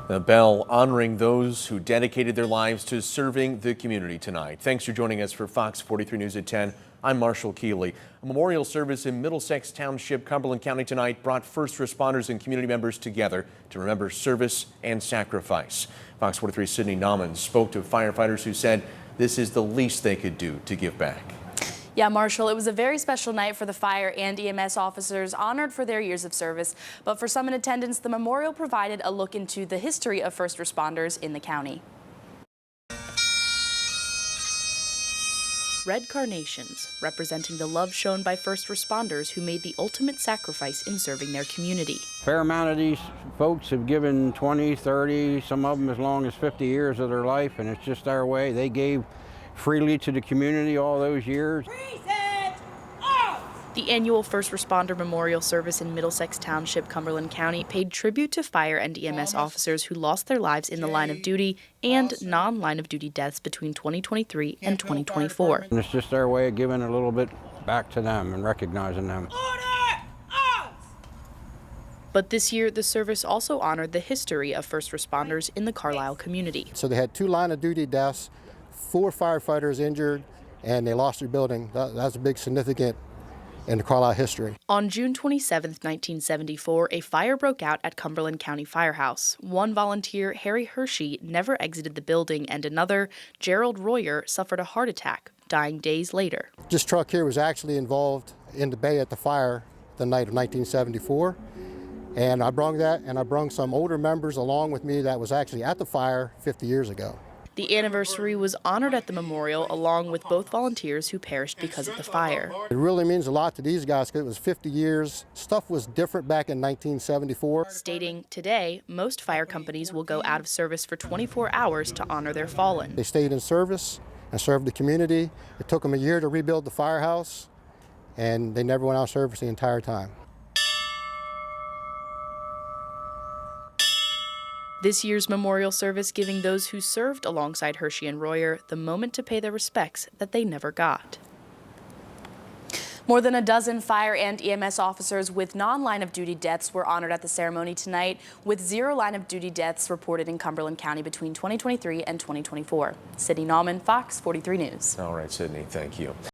The bell honoring those who dedicated their lives to serving the community tonight. Thanks for joining us for Fox 43 News at 10. I'm Marshall Keeley. A memorial service in Middlesex Township, Cumberland County tonight brought first responders and community members together to remember service and sacrifice. Fox 43's Sydney Nauman spoke to firefighters who said this is the least they could do to give back. Yeah, Marshall, it was a very special night for the fire and EMS officers honored for their years of service. But for some in attendance, the memorial provided a look into the history of first responders in the county. Red carnations, representing the love shown by first responders who made the ultimate sacrifice in serving their community. A fair amount of these folks have given 20, 30, some of them as long as 50 years of their life, and it's just our way. They gave freely to the community all those years. The annual First Responder Memorial Service in Middlesex Township, Cumberland County paid tribute to fire and EMS officers who lost their lives in the line of duty and non-line of duty deaths between 2023 and 2024. And it's just our way of giving a little bit back to them and recognizing them. But this year, the service also honored the history of first responders in the Carlisle community. So they had 2 line of duty deaths, 4 firefighters injured, and they lost their building. That's a big significant in the Carlisle history. On June 27, 1974, a fire broke out at Cumberland County Firehouse. One volunteer, Harry Hershey, never exited the building, and another, Gerald Royer, suffered a heart attack, dying days later. This truck here was actually involved in the bay at the fire the night of 1974. And I brung that, and I brung some older members along with me that was actually at the fire 50 years ago. The anniversary was honored at the memorial along with both volunteers who perished because of the fire. It really means a lot to these guys because it was 50 years. Stuff was different back in 1974. Stating today, most fire companies will go out of service for 24 hours to honor their fallen. They stayed in service and served the community. It took them a year to rebuild the firehouse, and they never went out of service the entire time. This year's memorial service giving those who served alongside Hershey and Royer the moment to pay their respects that they never got. More than a dozen fire and EMS officers with non-line of duty deaths were honored at the ceremony tonight, with 0 line of duty deaths reported in Cumberland County between 2023 and 2024. Sydney Nauman, Fox 43 News. All right, Sydney, thank you.